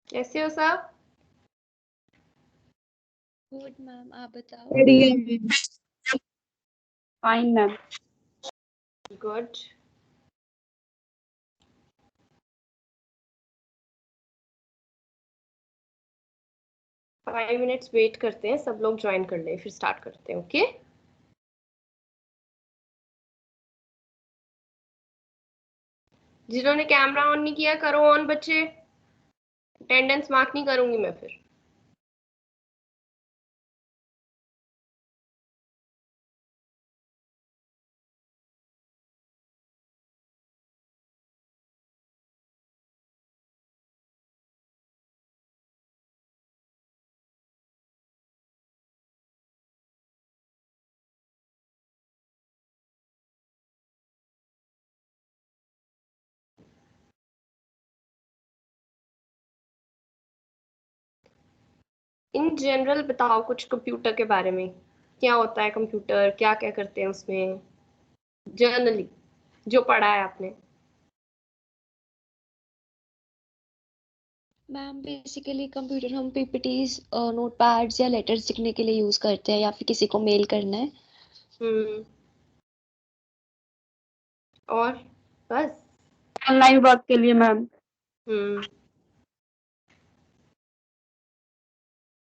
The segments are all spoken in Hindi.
कैसे हो सब? गुड मैम, आप बताओ। बढ़िया ma'am. Fine ma'am. Good. Five minutes wait करते हैं, सब लोग ज्वाइन कर ले, फिर स्टार्ट करते हैं। ओके। जिन्होंने कैमरा ऑन नहीं किया करो ऑन बच्चे, अटेंडेंस मार्क नहीं करूंगी मैं फिर। इन जनरल बताओ कुछ कंप्यूटर के बारे में, क्या होता है कंप्यूटर, क्या क्या करते हैं उसमें, जनरली जो पढ़ा है आपने। मैम बेसिकली कंप्यूटर हम पीपीटीज, नोटपैड्स या लेटर्स लिखने के लिए यूज करते हैं, या फिर किसी को मेल करना है। हम्म। और बस। ऑनलाइन वर्क के लिए मैम। हम्म।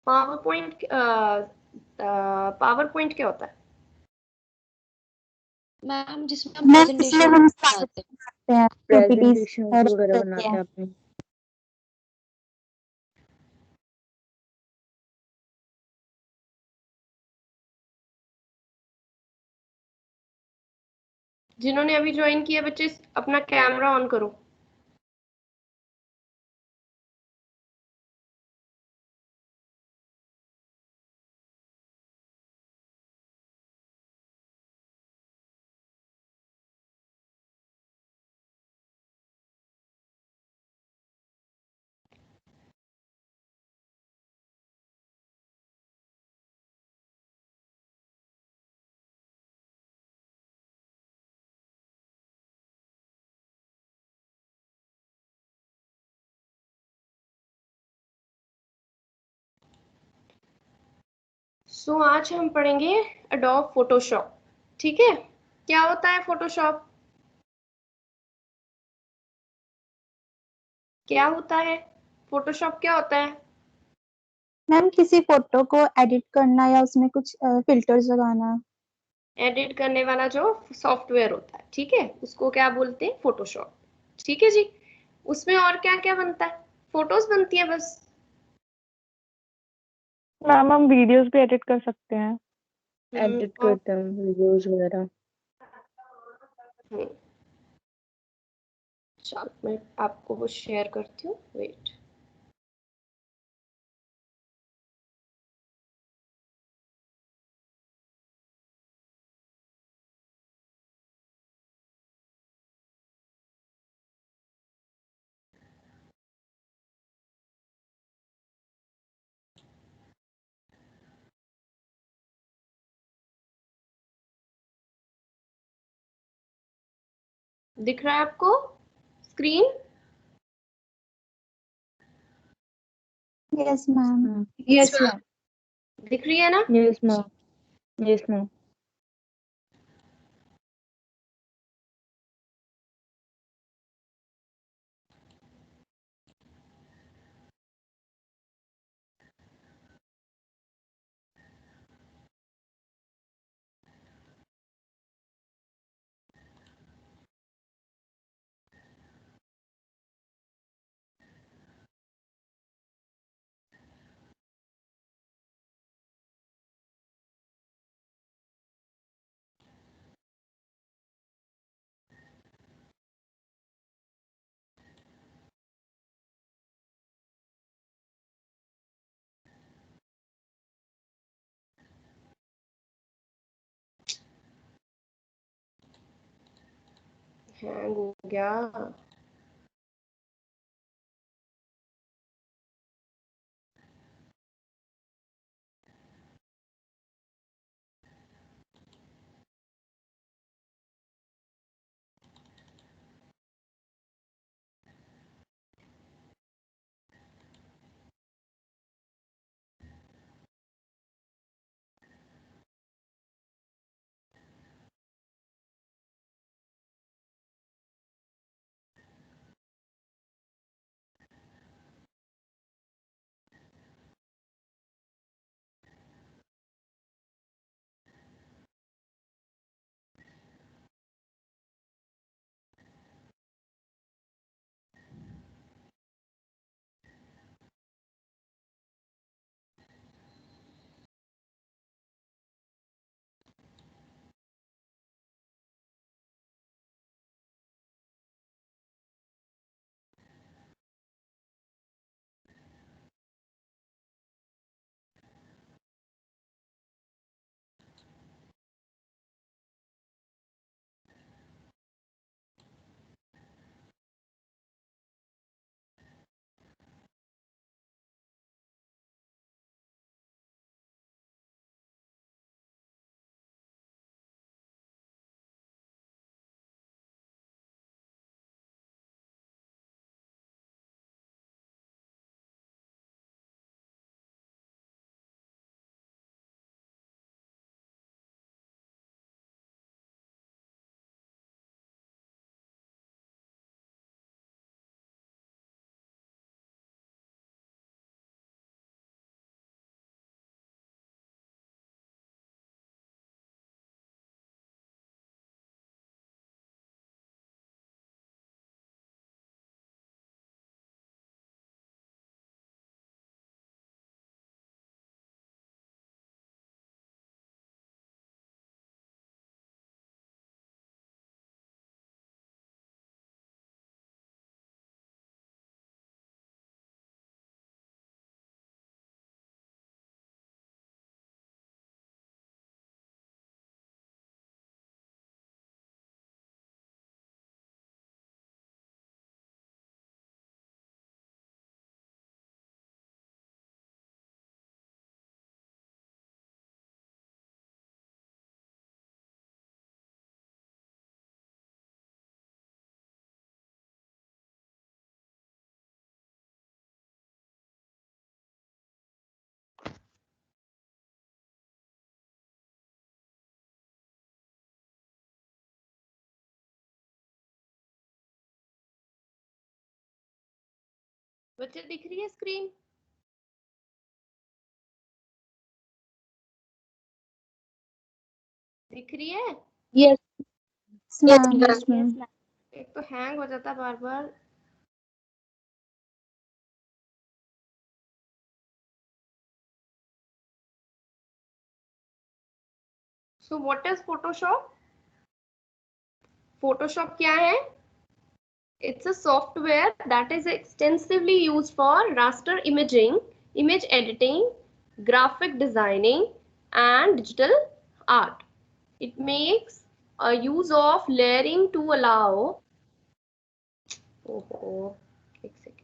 पावर पॉइंट, पावर पॉइंट क्या होता है? मैम जिसमें हम मैम इसलिए प्रेजेंटेशन हम बनाते हैं। करते हैं प्रेजेंटेशन और वगैरह बनाते हैं अपने। जिन्होंने अभी ज्वाइन किया बच्चे अपना कैमरा ऑन करो। सो आज हम पढ़ेंगे अडोब फोटोशॉप। ठीक है, क्या होता है फोटोशॉप, क्या होता है फोटोशॉप, क्या होता है? मैम किसी फोटो को एडिट करना या उसमें कुछ फिल्टर्स लगाना। एडिट करने वाला जो सॉफ्टवेयर होता है, ठीक है, उसको क्या बोलते हैं, फोटोशॉप। ठीक है जी। उसमें और क्या क्या बनता है? फोटोज बनती है बस। मैम हम वीडियोस भी एडिट कर सकते हैं। एडिट करते हैं वीडियोस वगैरह। चलो मैं आपको वो शेयर करती हूँ, वेट। दिख रहा है आपको screen? Yes ma'am. Yes ma'am. दिख रही है ना? Yes ma'am. Yes ma'am. Hang हो गया। बच्चे दिख रही है स्क्रीन? दिख रही है? Yes ma'am. Yes ma'am. एक तो हैंग हो जाता बार बार। So what is Photoshop? Photoshop क्या है? It's a software that is extensively used for raster imaging, image editing, graphic designing, and digital art. It makes a use of layering to allow. Oh, एक second.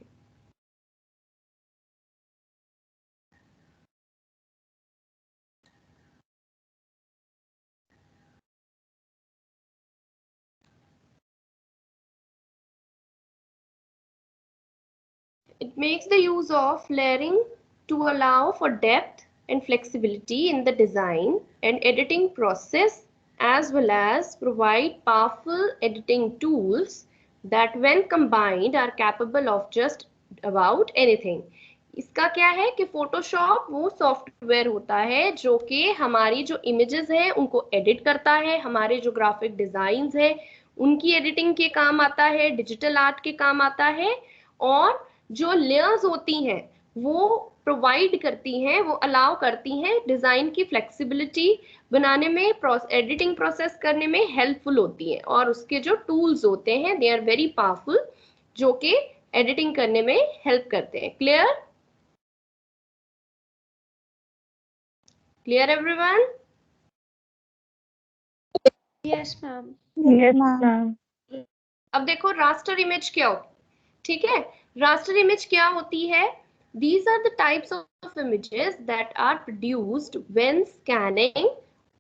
It makes the use of layering to allow for depth and flexibility in the design and editing process, as well as provide powerful editing tools that when combined are capable of just about anything. इसका क्या है कि फोटोशॉप वो सॉफ्टवेयर होता है जो कि हमारी जो इमेजेस है उनको एडिट करता है, हमारे जो ग्राफिक डिजाइन्स है उनकी एडिटिंग के काम आता है, डिजिटल आर्ट के काम आता है, और जो लेयर्स होती हैं वो प्रोवाइड करती हैं, वो अलाउ करती हैं डिजाइन की फ्लेक्सिबिलिटी बनाने में, एडिटिंग प्रोसेस करने में हेल्पफुल होती हैं, और उसके जो टूल्स होते हैं दे आर वेरी पावरफुल जो कि एडिटिंग करने में हेल्प करते हैं। Clear? Clear everyone? Yes ma'am. Yes ma'am. Ma'am. अब देखो रास्टर इमेज क्या होती है, ठीक है? रास्टर इमेज क्या होती है? These are the types of images that are produced when scanning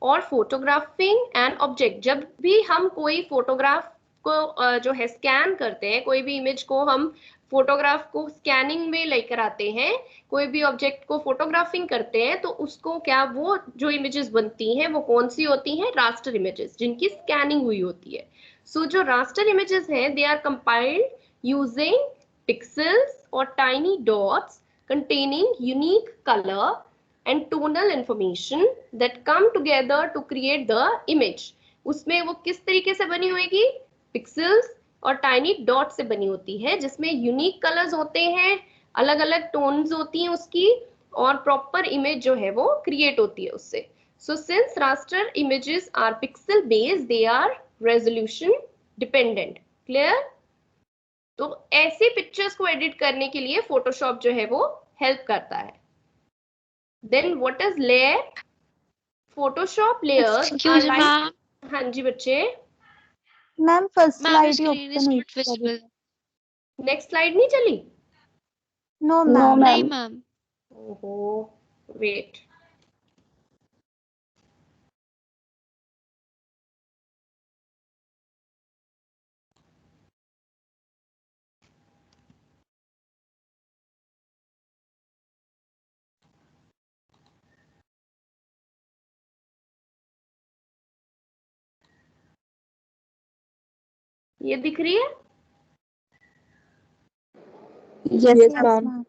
or photographing an object. जब भी हम कोई फोटोग्राफ को जो है स्कैन करते हैं, कोई भी इमेज को हम फोटोग्राफ को स्कैनिंग में लेकर आते हैं, कोई भी ऑब्जेक्ट को फोटोग्राफिंग करते हैं, तो उसको क्या, वो जो इमेजेस बनती हैं वो कौन सी होती हैं? रास्टर इमेजेस, जिनकी स्कैनिंग हुई होती है। सो जो रास्टर इमेजेस हैं they are compiled using pixels or tiny dots containing unique color and tonal information that come together to create the image. उसमें वो किस तरीके से बनी होगी? पिक्सेल्स और टाइनी डॉट से बनी होती है, जिसमें यूनिक कलर्स होते हैं, अलग अलग टोन्स होती हैं उसकी, और प्रॉपर इमेज जो है वो क्रिएट होती है उससे। So since raster images are pixel based, they are resolution dependent. Clear? तो ऐसे पिक्चर्स को एडिट करने के लिए फोटोशॉप जो है वो हेल्प करता है। Then what is layer? Photoshop layers excuse are ma'am. Like, हाँ जी बच्चे। मैम फर्स्ट मैम स्लाइड ही स्क्रीन इज ओपन हुई नॉट विजिबल। नेक्स्ट स्लाइड नहीं चली? No no ma'am. नहीं मैम। मैम। ओहो, वेट। ये दिख रही है? Yes yes ma'am. Ma'am.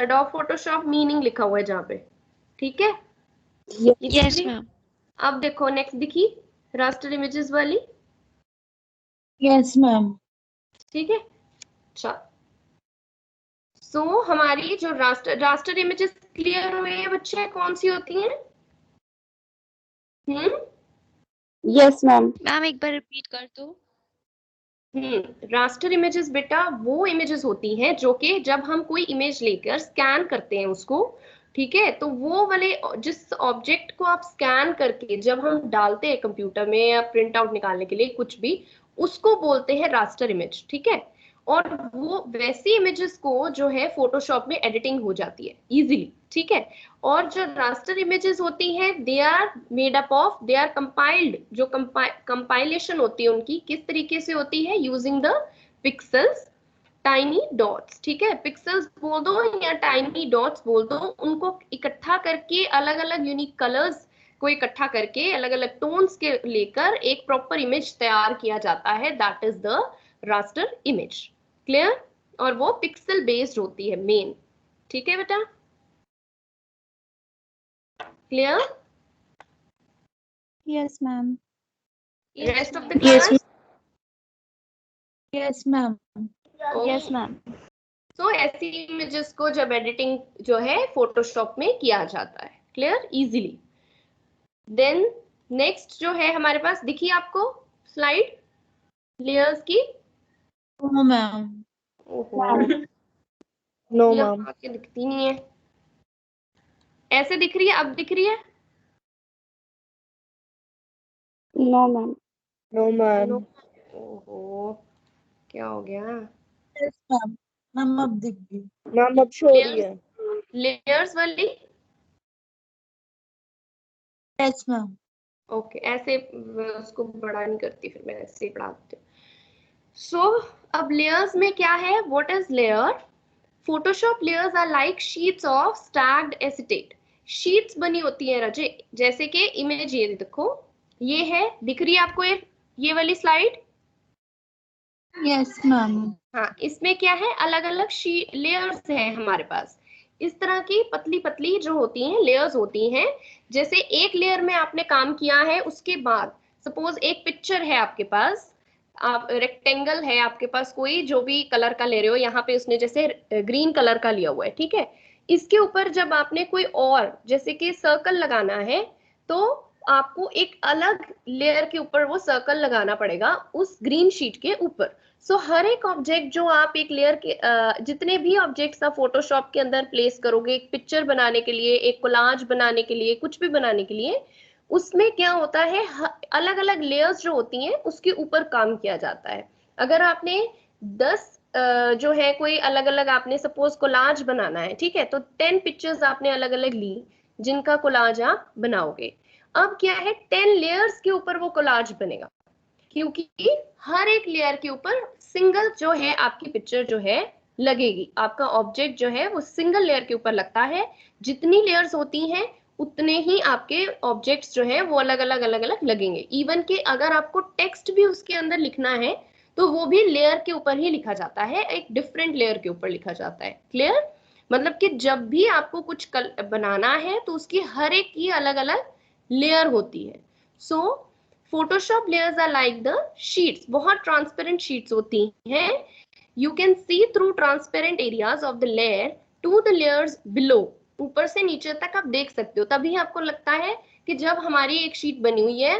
Adobe Photoshop meaning लिखा हुआ है जहाँ पे, ठीक है? ये दिख यस रही? मैम। अब देखो नेक्स्ट दिखी रास्टर इमेजेस वाली, यस मैम। ठीक है? अच्छा, सो हमारी जो रास्टर इमेजेस क्लियर हुई है बच्चे, कौन सी होती हैं? Yes ma'am. मैम एक बार रिपीट कर दो। रास्टर इमेजेस बेटा वो इमेजेस होती हैं जो कि जब हम कोई इमेज लेकर स्कैन करते हैं उसको, ठीक है, तो वो वाले जिस ऑब्जेक्ट को आप स्कैन करके जब हम डालते हैं कंप्यूटर में या प्रिंट आउट निकालने के लिए कुछ भी, उसको बोलते हैं रास्टर इमेज, ठीक है? और वो वैसी इमेजेस को जो है फोटोशॉप में एडिटिंग हो जाती है इजीली, ठीक है? और जो रास्टर इमेजेस होती हैं they are made up of, they are compiled, जो कंपाइलेशन होती है उनकी किस तरीके से होती है? Using the pixels, tiny dots, ठीक है? पिक्सेल्स बोल दो या टाइनी डॉट्स बोल दो, उनको इकट्ठा करके अलग अलग यूनिक कलर्स को इकट्ठा करके अलग अलग टोन्स के लेकर एक प्रॉपर इमेज तैयार किया जाता है, that is the raster image. Clear? और वो पिक्सल बेस्ड होती है मेन। ठीक है बेटा, clear? Yes ma'am. Rest of the class? Yes, ma'am. Yes ma'am. तो ऐसी इमेजेस को जब एडिटिंग जो है फोटोशॉप में किया जाता है, क्लियर, इजीली। देन नेक्स्ट जो है हमारे पास, दिखी आपको स्लाइड लेयर्स की? No, ma'am. ओहो, नो ये मैम। आपके दिखती नहीं है। ऐसे दिख रही है? अब दिख रही है? No ma'am. No ma'am. No. ओहो, क्या हो गया? Yes, ma'am. Ma'am, अब दिख गई। मैम अब शो रही है। लेयर्स वाली? Yes, ma'am. ओके, ऐसे उसको बड़ा नहीं करती, फिर मैं ऐसे ही बढ़ाती हूँ। सो अब लेयर्स में क्या है, what is layer? Photoshop layers are like sheets of stacked acetate. Sheets बनी होती है रजे, जैसे कि इमेज ये देखो, ये है, दिख रही है आपको ये वाली स्लाइड? Yes, ma'am. हाँ, इसमें क्या है, अलग अलग लेयर्स हैं हमारे पास। इस तरह की पतली पतली जो होती हैं लेयर्स होती हैं। जैसे एक लेयर में आपने काम किया है, उसके बाद सपोज एक पिक्चर है आपके पास, आप रेक्टेंगल है आपके पास, कोई जो भी कलर का ले रहे हो, यहाँ पे उसने जैसे ग्रीन कलर का लिया हुआ है, ठीक है। इसके ऊपर जब आपने कोई और जैसे कि सर्कल लगाना है, तो आपको एक अलग लेयर के ऊपर वो सर्कल लगाना पड़ेगा उस ग्रीन शीट के ऊपर। सो हर एक ऑब्जेक्ट जो आप एक लेयर के जितने भी ऑब्जेक्ट्स आप फोटोशॉप के अंदर प्लेस करोगे, एक पिक्चर बनाने के लिए, एक कोलाज बनाने के लिए, कुछ भी बनाने के लिए, उसमें क्या होता है, अलग अलग लेयर्स जो होती हैं उसके ऊपर काम किया जाता है। अगर आपने 10 जो है कोई अलग अलग आपने सपोज कोलाज बनाना है, ठीक है, तो 10 पिक्चर्स आपने अलग अलग ली जिनका कोलाज आप बनाओगे। अब क्या है, 10 लेयर्स के ऊपर वो कोलाज बनेगा, क्योंकि हर एक लेयर के ऊपर सिंगल जो है आपकी पिक्चर जो है लगेगी। आपका ऑब्जेक्ट जो है वो सिंगल लेयर के ऊपर लगता है। जितनी लेयर्स होती हैं उतने ही आपके ऑब्जेक्ट्स जो है वो अलग अलग लगेंगे। इवन कि अगर आपको टेक्स्ट भी उसके अंदर लिखना है तो वो भी लेयर के ऊपर ही लिखा जाता है, एक डिफरेंट लेयर के ऊपर लिखा जाता है। क्लियर? मतलब कि जब भी आपको कुछ बनाना है तो उसकी हर एक की अलग अलग लेयर होती है। So Photoshop layers are like the sheets, बहुत ट्रांसपेरेंट शीट्स होती हैं। You can see through transparent areas of the layer to the layers below. ऊपर से नीचे तक आप देख सकते हो, तभी आपको लगता है कि जब हमारी एक शीट बनी हुई है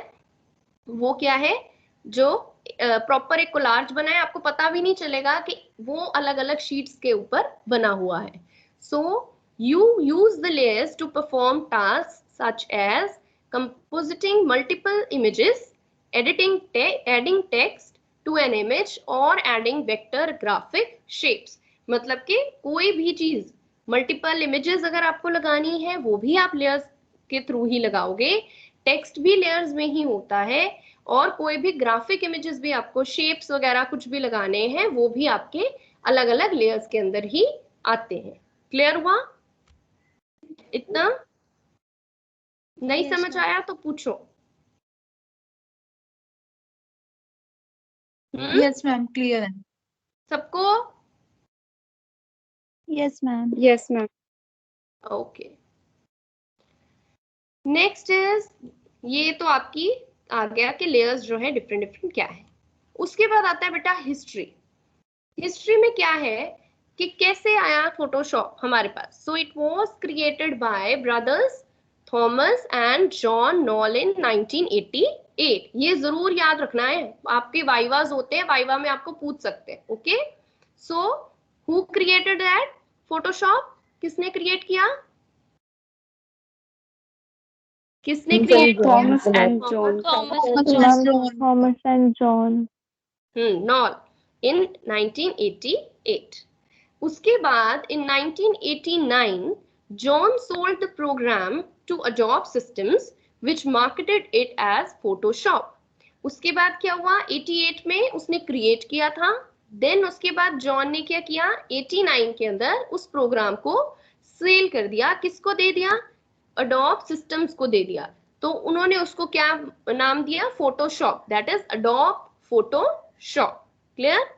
वो क्या है, जो प्रॉपर एक कोलाज बना है, आपको पता भी नहीं चलेगा कि वो अलग अलग शीट्स के ऊपर बना हुआ है। So you use the layers to perform task such as compositing multiple images, adding text to an image और adding vector graphic shapes। मतलब कि कोई भी चीज, मल्टीपल इमेजेस अगर आपको लगानी है वो भी आप लेयर्स के थ्रू ही लगाओगे, टेक्स्ट भी लेयर्स में ही होता है, और कोई भी ग्राफिक इमेजेस भी आपको शेप्स वगैरह कुछ भी लगाने हैं वो भी आपके अलग अलग लेयर्स के अंदर ही आते हैं। क्लियर हुआ? इतना नहीं Yes, समझ ma'am. आया तो पूछो। Yes, ma'am. Clear है। सबको? Yes ma'am. Yes ma'am. Okay, next is, ये तो आपकी आ गया कि लेयर्स जो है डिफरेंट डिफरेंट क्या है। उसके बाद आता है बेटा हिस्ट्री। हिस्ट्री में क्या है कि कैसे आया फोटोशॉप हमारे पास। So it was created by brothers Thomas and John Knoll in 1988। ये जरूर याद रखना है, आपके वाइवाज होते हैं, वाइवा में आपको पूछ सकते हैं। Okay, so who created that Photoshop? किसने क्रिएट किया? किसने क्रिएट किया? Thomas and John. Thomas and John. Knoll in 1988। उसके बाद in 1989 John sold the program to Adobe Systems which marketed it as Photoshop। उसके बाद क्या हुआ, 88 में उसने क्रिएट किया था। देन उसके बाद जॉन ने क्या किया, 89 के अंदर उस प्रोग्राम को सेल कर दिया। किसको दे दिया? Adobe Systems को दे दिया। तो उन्होंने उसको क्या नाम दिया? Photoshop, that is Adobe Photoshop। Clear?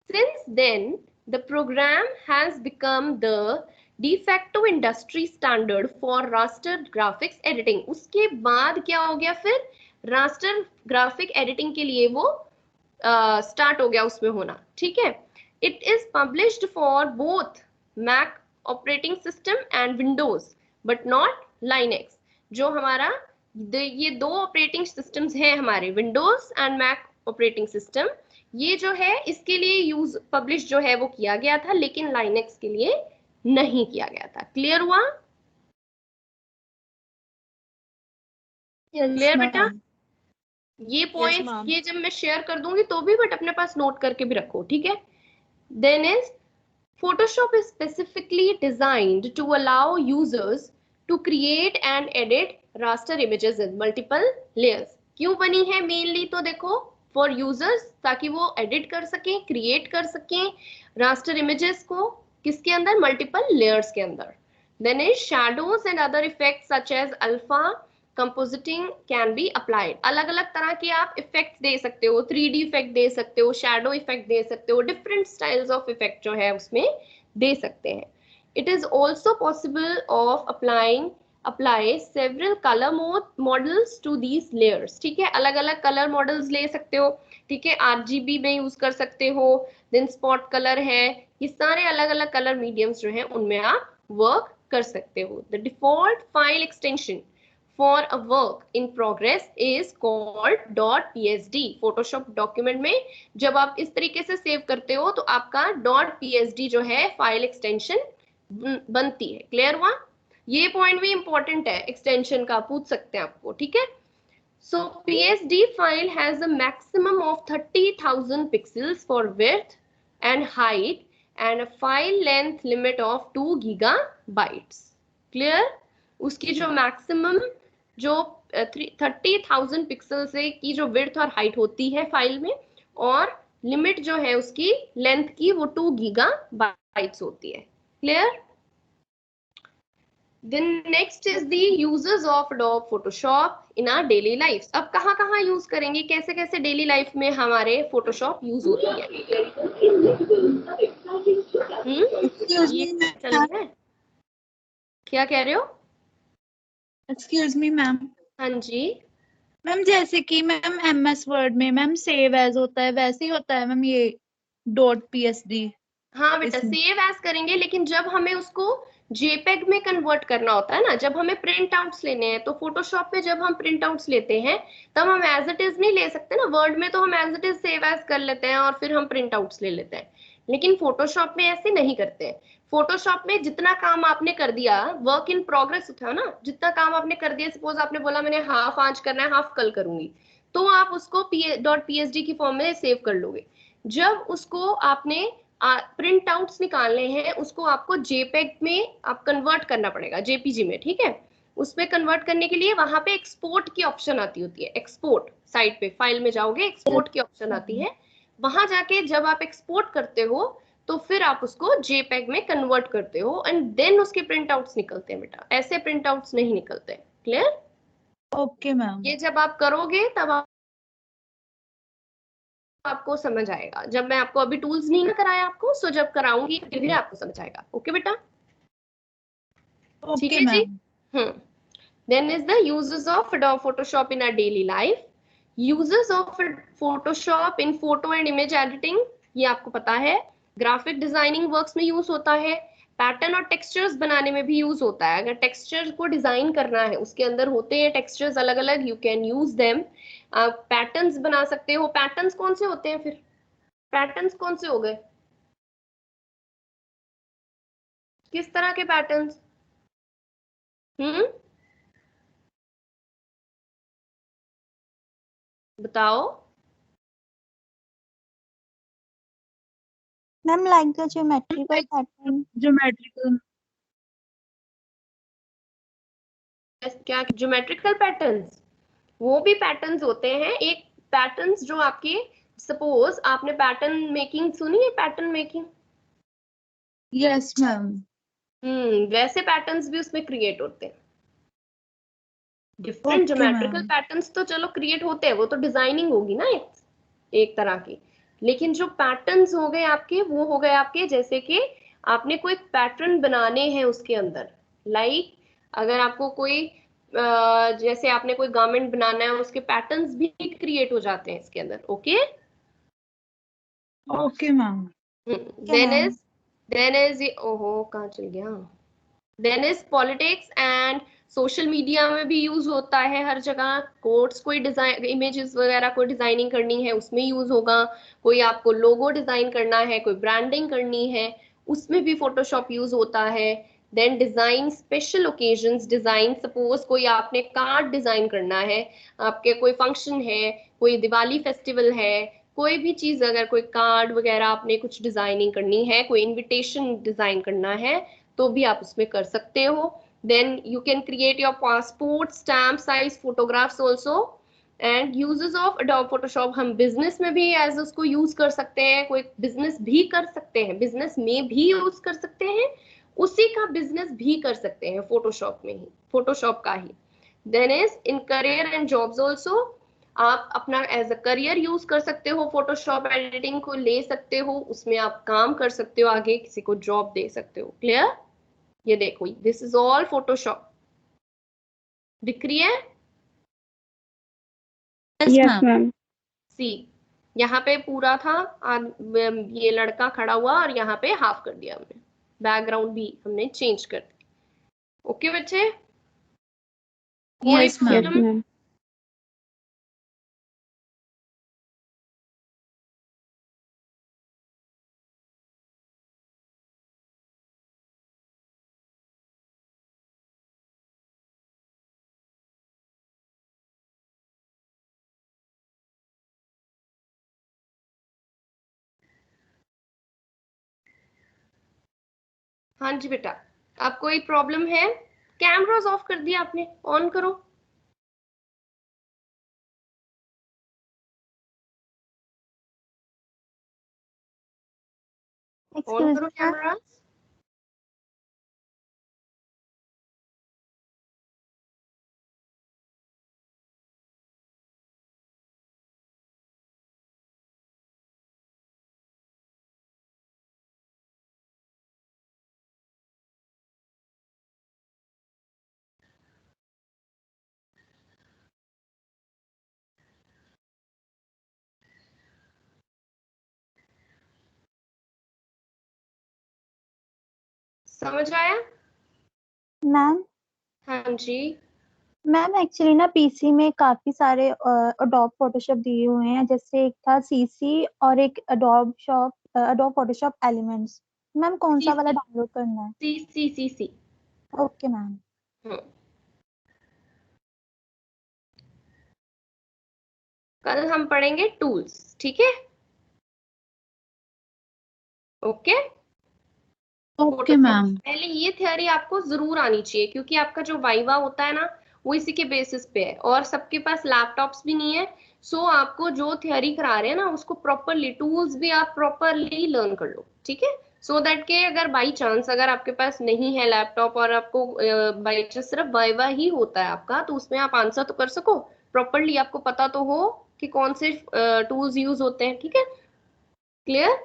Since then The program has become the de facto industry standard for raster graphics editing. उसके बाद क्या हो गया फिर, raster graphic editing के लिए वो स्टार्ट हो गया उसमें होना, ठीक है। It is published for both Mac operating system and Windows, but not Linux. जो हमारा ये दो ऑपरेटिंग सिस्टम्स हैं हमारे, Windows and Mac operating system, ये जो है इसके लिए यूज पब्लिश जो है वो किया गया था, लेकिन लाइनेक्स के लिए नहीं किया गया था। क्लियर हुआ? क्लियर बेटा? ये पॉइंट्स ये जब मैं शेयर कर दूंगी तो भी बट अपने पास नोट करके भी रखो, ठीक है। Then is Photoshop is specifically designed to allow users to create and edit raster images in multiple layers. क्यों बनी है मेनली तो देखो for users, ताकि वो edit कर सकें, create कर सकें raster images को किसके अंदर, multiple layers के अंदर. Then is shadows and other effects such as alpha compositing can be applied. अलग अलग तरह के आप इफेक्ट दे सकते हो, 3D इफेक्ट दे सकते हो, शैडो इफेक्ट दे सकते हो, डिफरेंट स्टाइल्स ऑफ इफेक्ट जो है उसमें दे सकते हैं. It is also possible of apply several color models to these layers. ठीक है, अलग अलग कलर मॉडल्स ले सकते हो, ठीक है, RGB में यूज कर सकते हो, देन स्पॉट कलर है, ये सारे अलग अलग कलर मीडियम्स जो है उनमें आप वर्क कर सकते हो. The default file extension for a work in progress is called .psd. Photoshop document में जब आप इस तरीके से सेव करते हो तो आपका .psd जो है फाइल एक्सटेंशन बनती है. क्लियर हुआ? ये पॉइंट भी इंपॉर्टेंट है, एक्सटेंशन का पूछ सकते हैं आपको, ठीक है. So PSD file has a maximum of 30,000 pixels for width and height and a file length limit of 2 gigabytes. Clear? उसकी जो मैक्सिमम जो 30,000 पिक्सल से की जो विड्थ और हाइट होती है फाइल में, और लिमिट जो है उसकी लेंथ की वो 2 गीगाबाइट्स होती है. Clear? Then next is the uses of Adobe Photoshop in our daily lives. अब कहाँ कहाँ यूज करेंगे, कैसे कैसे डेली लाइफ में हमारे Photoshop यूज होती है. चल है, क्या कह रहे हो? Excuse me ma'am. हाँ जी मैम, जैसे कि मैम MS वर्ड में मैम सेव एज होता है, वैसे ही होता है मैम ये .psd. हाँ बेटा, सेव एज करेंगे, लेकिन जब हमें उसको JPEG में कन्वर्ट करना होता है ना, जब हमें प्रिंट आउट्स लेने हैं, तो फोटोशॉप में जब हम प्रिंट आउट्स लेते हैं तब हम एज इट इज नहीं ले सकते ना. वर्ड में तो हम as it is save as कर लेते हैं और फिर हम प्रिंट आउट्स ले लेते हैं, लेकिन फोटोशॉप में ऐसे नहीं करते हैं. फोटोशॉप में जितना काम आपने कर दिया, वर्क इन प्रोग्रेस होता है ना, जितना काम आपने कर दिया, सपोज आपने बोला मैंने हाफ आज करना है, हाफ कल करूंगी, तो आप उसको .psd की फॉर्म में सेव कर लोगे. जब उसको आपने प्रिंट आउट्स निकालने हैं, उसको आपको JPEG में आप कन्वर्ट करना पड़ेगा, JPG में, ठीक है. उसमें कन्वर्ट करने के लिए वहां पे एक्सपोर्ट की ऑप्शन आती होती है. एक्सपोर्ट साइड पे फाइल में जाओगे, एक्सपोर्ट की ऑप्शन आती है, वहां जाके जब आप एक्सपोर्ट करते हो तो फिर आप उसको JPEG में कन्वर्ट करते हो एंड देन उसके प्रिंट आउट्स निकलते हैं बेटा, ऐसे प्रिंट आउट्स नहीं निकलते. क्लियर? Okay ma'am. ये जब आप करोगे तब आपको समझ आएगा. जब मैं आपको अभी टूल्स नहीं ना कराया आपको, सो जब कराऊंगी धीरे धीरे आपको समझ आएगा. ओके बेटा? ठीक है जी. Then is the uses of Adobe Photoshop in our daily life. Uses of Photoshop in photo and image editing, ये आपको पता है. ग्राफिक डिजाइनिंग वर्क्स में यूज होता है. पैटर्न और टेक्सचर्स बनाने में भी यूज होता है. अगर टेक्सचर को डिजाइन करना है, उसके अंदर होते हैं टेक्सचर्स अलग अलग, यू कैन यूज देम. आप पैटर्न्स बना सकते हो. पैटर्न्स कौन से होते हैं फिर? पैटर्न्स कौन से हो गए? किस तरह के पैटर्न्स? बताओ. Ma'am like the geometrical pattern. Geometrical. क्या ज्योमेट्रिकल पैटर्न्स? वो भी पैटर्न्स होते हैं. एक पैटर्न्स जो आपके, सपोज आपने पैटर्न मेकिंग सुनी है, पैटर्न मेकिंग? Yes ma'am. वैसे पैटर्न्स भी उसमें क्रिएट होते हैं. डिफरेंट ज्योमेट्रिकल पैटर्न्स तो चलो क्रिएट होते हैं, वो तो डिजाइनिंग होगी ना एक तरह की, लेकिन जो पैटर्न्स हो गए आपके वो हो गए आपके जैसे कि आपने कोई पैटर्न बनाने हैं उसके अंदर, लाइक अगर आपको कोई जैसे आपने कोई गारमेंट बनाना है उसके पैटर्न्स भी क्रिएट हो जाते हैं इसके अंदर। Okay okay ma'am. Then is ओहो कहाँ चल गया, then is politics and social media में भी यूज होता है हर जगह। कोट्स कोई डिजाइन इमेजेस वगैरह कोई डिजाइनिंग करनी है उसमें यूज होगा, कोई आपको लोगो डिजाइन करना है, कोई ब्रांडिंग करनी है उसमें भी फोटोशॉप यूज होता है। Then design special occasions design, suppose कोई आपने कार्ड डिजाइन करना है, आपके कोई फंक्शन है, कोई दिवाली फेस्टिवल है, कोई भी चीज अगर कोई कार्ड वगैरह आपने कुछ डिजाइनिंग करनी है, कोई इनविटेशन डिजाइन करना है तो भी आप उसमें कर सकते हो। Then you can create your passport stamp size photographs also. And uses of Adobe Photoshop, हम बिजनेस में भी एज उसको यूज कर सकते हैं, कोई बिजनेस भी कर सकते हैं, बिजनेस में भी यूज कर सकते हैं, उसी का बिजनेस भी कर सकते हैं फोटोशॉप में ही, फोटोशॉप का ही। Then is in career and jobs also, आप अपना एज अ करियर यूज कर सकते हो, फोटोशॉप एडिटिंग को ले सकते हो, उसमें आप काम कर सकते हो, आगे किसी को जॉब दे सकते हो। क्लियर? ये देखो दिस इज ऑल फोटोशॉप, दिख रही है? Yes ma'am. सी यहाँ पे पूरा था, ये लड़का खड़ा हुआ और यहाँ पे हाफ कर दिया हमने, बैकग्राउंड भी हमने चेंज कर दिया। ओके बच्चे, कोई यस मैम। प्रॉब्लम? हाँ जी बेटा, आप कोई प्रॉब्लम है? कैमरास ऑफ कर दिया आपने, ऑन करो। ऑन एक्सक्यूज करो मी, कैमरा। समझ आया? मैम हाँ जी। मैम एक्चुअली ना पीसी में काफी सारे अडोब फोटोशॉप दिए हुए हैं, जैसे एक था सीसी और एक अडोब फोटोशॉप एलिमेंट्स। मैम कौन सा वाला डाउनलोड करना है? C C C C. Okay ma'am. कल हम पढ़ेंगे टूल्स, ठीक है? Okay okay ma'am. पहले ये थ्योरी आपको जरूर आनी चाहिए, क्योंकि आपका जो वाइवा होता है ना वो इसी के बेसिस पे है, और सबके पास लैपटॉप्स भी नहीं है। सो आपको जो थ्योरी करा रहे हैं ना उसको प्रॉपरली, टूल्स भी आप प्रॉपरली लर्न कर लो, ठीक है? सो दैट के अगर बाई चांस अगर आपके पास नहीं है लैपटॉप और आपको बाई चांस सिर्फ वाइवा ही होता है आपका, तो उसमें आप आंसर तो कर सको प्रॉपरली, आपको पता तो हो कि कौन से टूल्स यूज होते हैं, ठीक है? क्लियर?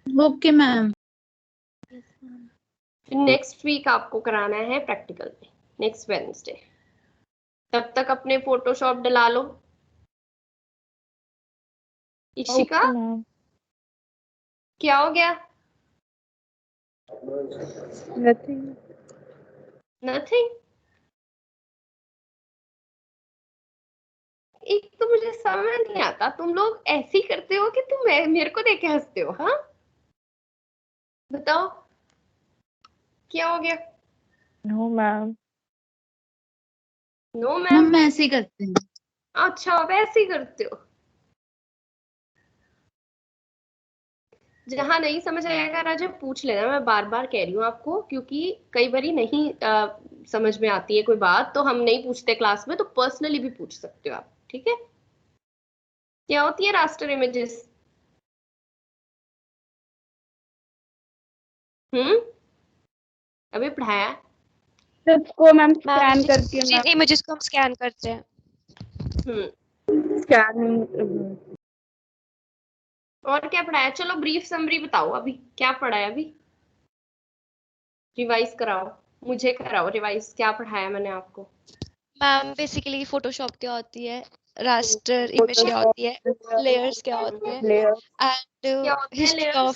Okay ma'am. फिर नेक्स्ट वीक आपको कराना है प्रैक्टिकल में, नेक्स्ट वेडनेसडे। तब तक अपने फोटोशॉप डला लो। Ishika okay ma'am. क्या हो गया? नथिंग। नथिंग। एक तो मुझे समझ नहीं आता, तुम लोग ऐसे ही करते हो कि तुम मेरे को देख के हंसते हो? हाँ बताओ क्या हो गया? No ma'am. No ma'am? Ma'am ऐसे ही करते हैं। अच्छा आप ऐसे ही करते हो। जहां नहीं समझ आएगा राजा पूछ लेना, मैं बार बार कह रही हूँ आपको, क्योंकि कई बारी नहीं समझ में आती है कोई बात तो हम नहीं पूछते क्लास में, तो पर्सनली भी पूछ सकते हो आप, ठीक है? क्या होती है रास्टर इमेजेस? अभी पढ़ाया? सबको मैम मैम स्कैन करके मैम। इमेजेस को हम स्कैन करते हैं। स्कैनिंग। और क्या पढ़ाया? चलो ब्रीफ समरी बताओ, अभी क्या पढ़ाया? अभी रिवाइज कराओ, मुझे कराओ रिवाइज, क्या पढ़ाया मैंने आपको? मैम बेसिकली फोटोशॉप क्या होती है, रास्टर इमेज क्या होती है, लेयर्स क्या होते हैं, लेयर। क्या एंड होते हैं हिस्ट्री लेयर्स? ऑफ।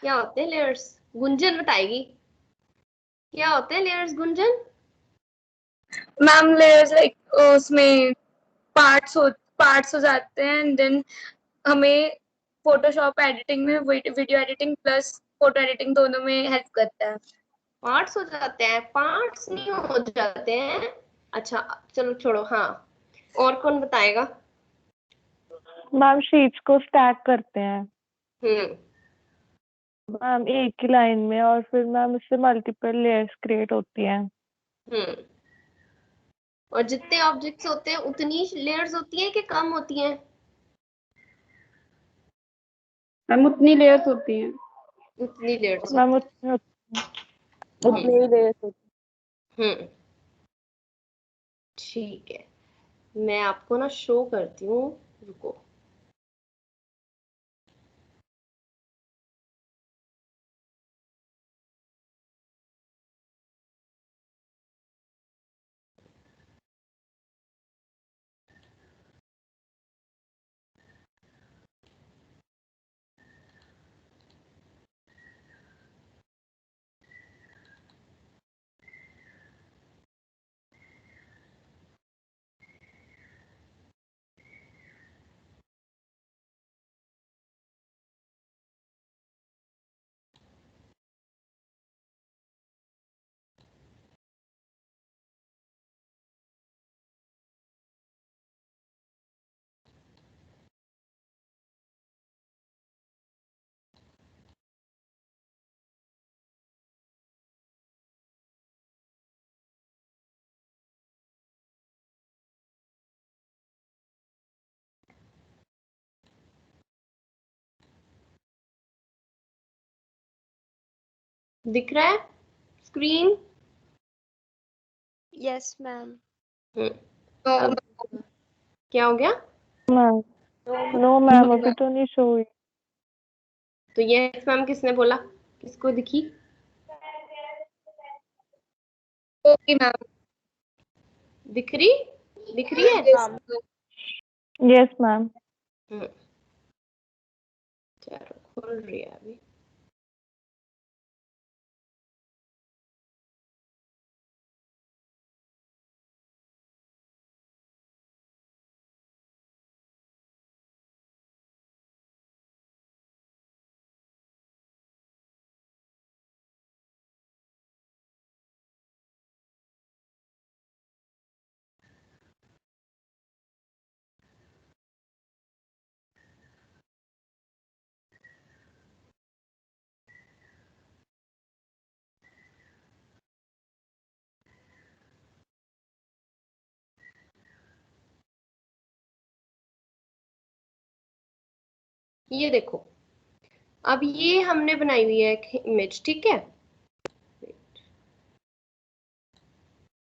क्या होते हैं लेयर्स? गुंजन बताएगी क्या होते हैं layers, Gunjan? Ma'am layers like उसमें पार्ट्स हो जाते हैं एंड देन हमें फोटोशॉप एडिटिंग में video editing plus photo editing दोनों में हेल्प करता है। पार्ट्स हो जाते हैं? पार्ट्स नहीं हो जाते हैं। अच्छा चलो छोड़ो। हाँ, और कौन बताएगा? मैम शीट्स को स्टैक करते हैं हम्म मैम एक ही लाइन में, और फिर मैम उससे मल्टीपल लेयर्स क्रिएट होती हैं। हम्म और जितने ऑब्जेक्ट्स होते हैं उतनी लेयर्स होती हैं कि कम होती हैं? मैम उतनी लेयर्स होती हैं। उतनी लेयर्स मैम होती उतनी ही लेयर्स होती हैं। ठीक है, मैं आपको ना शो करती हूँ, रुको। दिख रहा है स्क्रीन? Yes ma'am. अब क्या हो गया? मैम। नो मैम अभी तो नहीं शो हुई। तो यस मैम किसने बोला? किसको दिखी? Okay ma'am. दिख रही? दिख रही है? Yes ma'am. हम्म चलो खुल रही है अभी। ये देखो, अब ये हमने बनाई हुई है एक इमेज, ठीक है?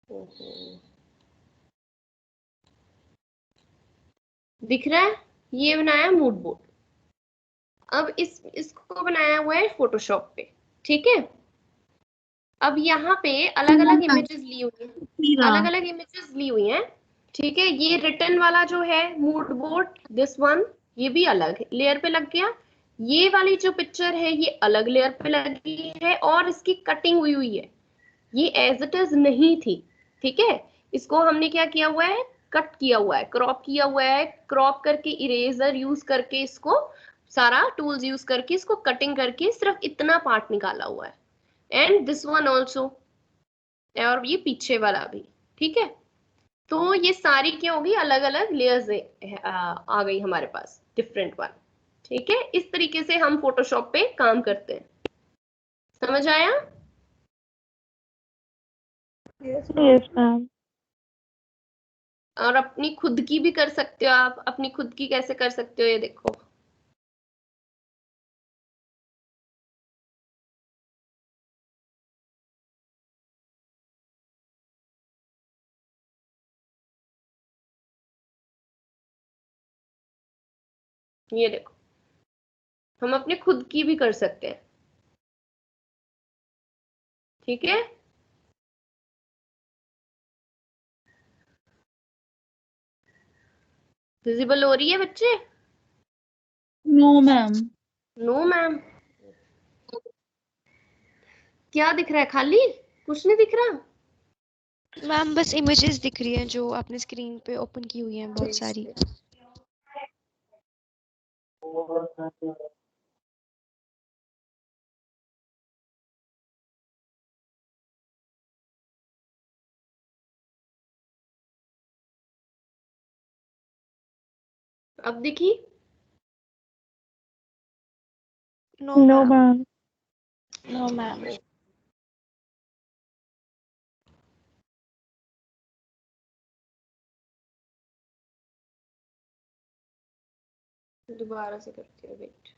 ओहो, दिख रहा है? ये बनाया मूड बोर्ड। अब इसको बनाया हुआ है फोटोशॉप पे, ठीक है? अब यहाँ पे अलग अलग इमेजेस ली हुई हैं, अलग अलग इमेजेस ली हुई हैं, ठीक है? ये रिटर्न वाला जो है मूड बोर्ड, दिस वन, ये भी अलग लेयर पे लग गया। ये वाली जो पिक्चर है ये अलग लेयर पे लगी है और इसकी कटिंग हुई हुई है, ये एज इट इज नहीं थी, ठीक है? इसको हमने क्या किया हुआ है? कट किया हुआ है, क्रॉप किया हुआ है, क्रॉप करके इरेजर यूज करके इसको, सारा टूल्स यूज करके इसको कटिंग करके सिर्फ इतना पार्ट निकाला हुआ है। एंड दिस वन ऑल्सो, और ये पीछे वाला भी, ठीक है? तो ये सारी क्या होगी, अलग अलग लेयर्स आ गई हमारे पास, डिफरेंट वन, ठीक है? इस तरीके से हम फोटोशॉप पे काम करते हैं, समझ आया? Yes ma'am. और अपनी खुद की भी कर सकते हो आप, अपनी खुद की कैसे कर सकते हो ये देखो। ये देखो, हम अपने खुद की भी कर सकते हैं, ठीक है। विजिबल हो रही है बच्चे? No ma'am. No ma'am. क्या दिख रहा है? खाली कुछ नहीं दिख रहा? मैम बस इमेजेस दिख रही हैं जो आपने स्क्रीन पे ओपन की हुई हैं बहुत सारी। अब दिखी? No no ma'am. Ma'am. No ma'am. दोबारा से करती हूँ, वेट।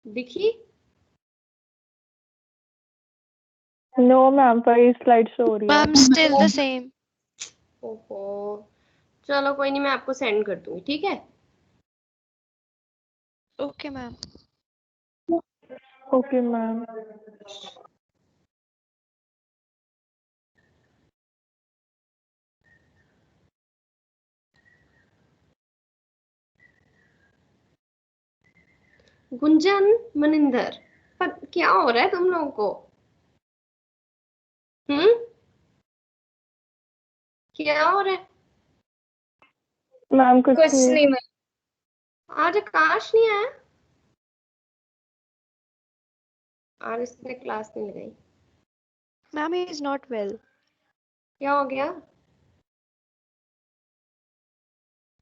दिखी? नो मैम, पर स्लाइड शो हो रही है। Ma'am still the same. ओहो, चलो कोई नहीं, मैं आपको सेंड कर दूंगी, ठीक है। Okay ma'am. Okay ma'am. Gunjan, Maninder, पर क्या हो रहा है तुम लोगों को? हम्म, क्या हो रहा है? मैम कुछ कुछ नहीं। नहीं मैम। आज आकाश नहीं आया? आज इसने क्लास नहीं लगाई। Ma'am he is not well. क्या हो गया?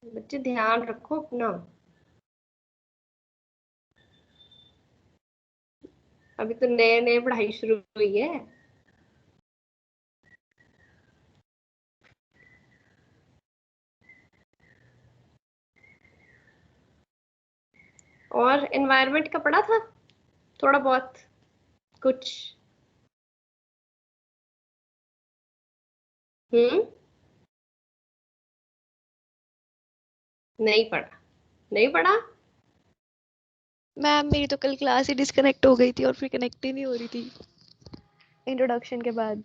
बच्चे ध्यान रखो अपना। अभी तो नए नए पढ़ाई शुरू हुई है। और एनवायरनमेंट का पढ़ा था थोड़ा बहुत कुछ? हम्म, नहीं पढ़ा? नहीं पढ़ा? मैम मेरी तो कल क्लास ही डिस्कनेक्ट हो गई थी और फिर कनेक्ट ही नहीं हो रही थी इंट्रोडक्शन के बाद।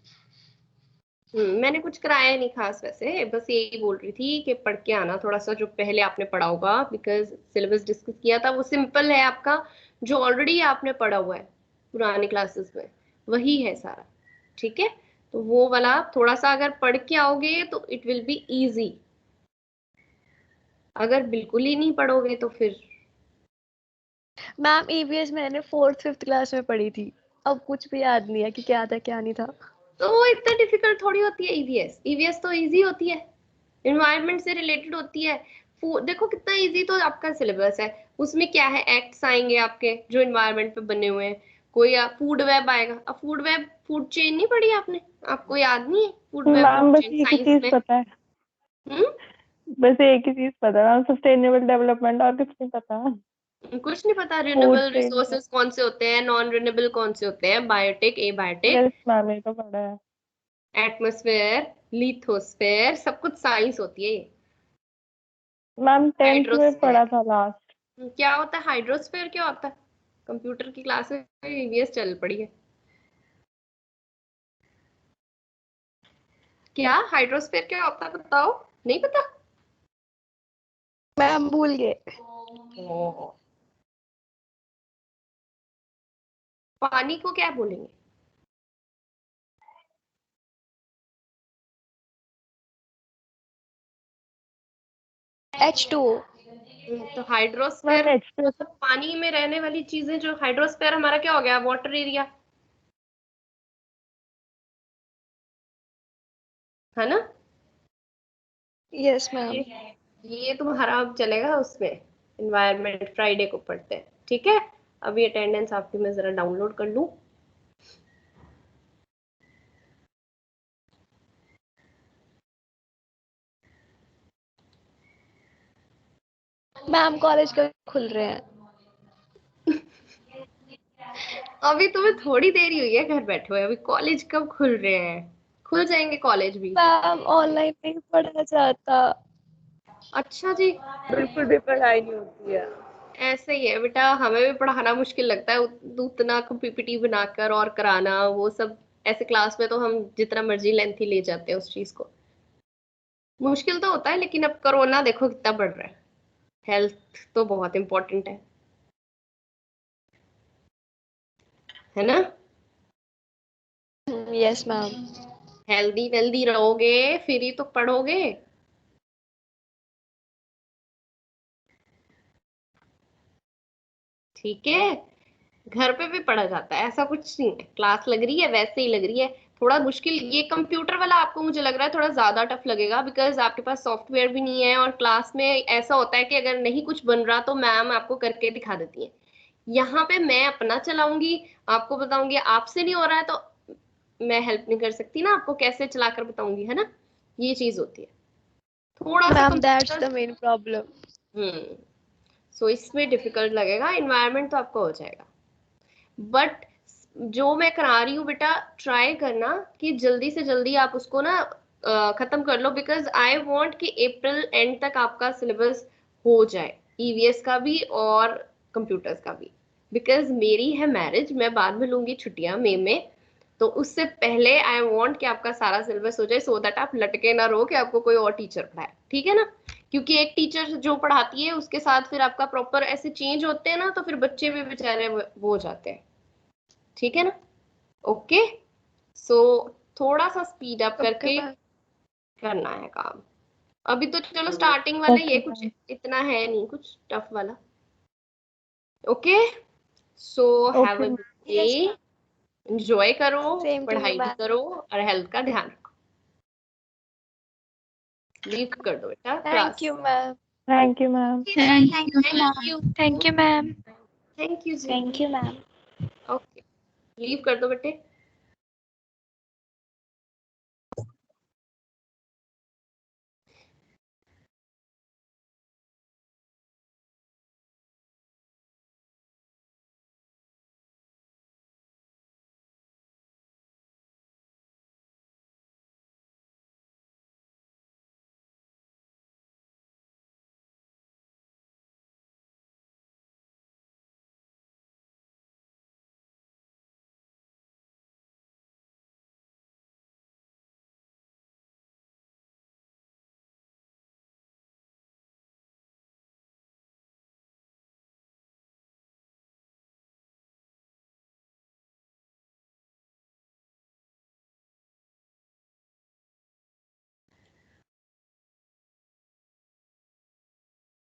मैंने कुछ कराया नहीं खास, वैसे बस यही बोल रही थी कि पढ़ के आना थोड़ा सा जो पहले आपने पढ़ा होगा, बिकॉज सिलेबस डिस्कस किया था वो सिंपल है आपका, जो ऑलरेडी आपने पढ़ा हुआ है पुरानी क्लासेस में, वही है सारा, ठीक है। तो वो वाला थोड़ा सा अगर पढ़ के आओगे तो इट विल बी इजी। अगर बिल्कुल ही नहीं पढ़ोगे तो फिर मैम ईवीएस मैंने 4th 5th क्लास में पढ़ी थी, अब कुछ भी याद नहीं है कि क्या था क्या नहीं था। तो वो इतना डिफिकल्ट थोड़ी होती है ईवीएस। ईवीएस तो इजी होती है, इन्वायरमेंट से रिलेटेड होती है। देखो कितना इजी तो आपका सिलेबस है। उसमें क्या है, एक्ट्स आएंगे आपके जो इन्वायरमेंट पे बने हुए हैं। कोई फूड वेब आएगा। अब फूड वेब, फूड चेन नहीं पढ़ी आपने? आपको याद नहीं है फूड वेब मैम फूड बस चेन एक ही साइंस चीज में? पता है। हम्म, बस एक ही चीज पता है मैम, सस्टेनेबल डेवलपमेंट, और कुछ नहीं पता। कुछ नहीं पता? Food renewable chain. रिसोर्सेज कौन से होते हैं, नॉन रिन्यूएबल कौन से होते हैं, बायोटिक, ए बायोटिक, यस मैम, ये तो पढ़ा है। एटमॉस्फेयर, लिथोस्फेयर, सब कुछ साइंस होती है ये। मैम 10th में पढ़ा हाइड्रोस्फेयर, था लास्ट। क्या होता है हाइड्रोस्फेयर? क्या होता है? कंप्यूटर की क्लास में ईवीएस चल पड़ी है। क्या हाइड्रोस्फेयर क्या होता है बताओ? नहीं पता? मैम भूल गए। ओह, पानी को क्या बोलेंगे? H2O। तो हाइड्रोस्फेयर मैम H2। मतलब पानी में रहने वाली चीजें, जो हाइड्रोस्फेयर हमारा क्या हो गया, वाटर एरिया, है ना? Yes ma'am. ये तुम्हारा अब चलेगा उसमें, एनवायरनमेंट फ्राइडे को पढ़ते हैं, ठीक है। अभी अटेंडेंस आपकी मैं जरा डाउनलोड कर लूं। मैम कॉलेज कब खुल रहे हैं? अभी तुम्हें थोड़ी देर ही हुई है घर बैठे हुए, अभी कॉलेज कब खुल रहे हैं? खुल जाएंगे कॉलेज भी। मैम ऑनलाइन नहीं पढ़ना चाहता। अच्छा जी, बिल्कुल भी पढ़ाई नहीं होती है। ऐसे ही है बेटा, हमें भी पढ़ाना मुश्किल लगता है, उतना पीपीटी बनाकर और कराना वो सब। ऐसे क्लास में तो हम जितना मर्जी लेंथी ले जाते हैं उस चीज को, मुश्किल तो होता है। लेकिन अब कोरोना देखो कितना बढ़ रहा है, हेल्थ तो बहुत इंपॉर्टेंट है ना। Yes ma'am. हेल्दी वेल्दी रहोगे फिर ही तो पढ़ोगे। ठीक है, घर पे भी पढ़ा जाता है, ऐसा कुछ नहीं है। क्लास लग रही है वैसे ही लग रही है। थोड़ा मुश्किल ये कंप्यूटर वाला आपको मुझे लग रहा है थोड़ा ज्यादा टफ लगेगा, बिकॉज आपके पास सॉफ्टवेयर भी नहीं है। और क्लास में ऐसा होता है कि अगर नहीं कुछ बन रहा तो मैम आपको करके दिखा देती है। यहाँ पे मैं अपना चलाऊंगी, आपको बताऊंगी। आपसे नहीं हो रहा है तो मैं हेल्प नहीं कर सकती ना, आपको कैसे चलाकर बताऊंगी, है ना। ये चीज होती है थोड़ा सा ma'am that's computer. The main problem. So इसमें डिफिकल्ट लगेगा, इन्वायरमेंट तो आपको हो जाएगा। बट जो मैं करा रही हूँ बेटा, ट्राई करना कि जल्दी से जल्दी आप उसको ना खत्म कर लो, बिकॉज आई वांट कि अप्रैल एंड तक आपका सिलेबस हो जाए, ईवीएस का भी और कंप्यूटर्स का भी। बिकॉज मेरी है मैरिज, मैं बाद में लूंगी छुट्टियां मई में, तो उससे पहले आई वांट कि आपका सारा सिलेबस हो जाए, सो दैट आप लटके ना रहो कि आपको कोई और टीचर पढ़ाए, ठीक है ना। क्योंकि एक टीचर जो पढ़ाती है उसके साथ फिर आपका प्रॉपर ऐसे चेंज होते हैं ना, तो फिर बच्चे भी बेचारे वो हो जाते हैं, ठीक है ना। ओके, सो थोड़ा सा स्पीड अप ओके करके मैम। करना है काम। अभी तो चलो स्टार्टिंग वाले ये ओके कुछ मैम। इतना है नहीं, कुछ टफ वाला। Okay, so have okay a ma'am. Good day, enjoy करो, सेम टू यू पढ़ाई भी मैम। करो और हेल्थ का ध्यान रखो। लीव कर दो बेटा thank class. You ma'am. Thank you ma'am. Thank you thank you, thank you ma'am. Thank you जी। Thank you ma'am. Okay, leave कर दो बेटे।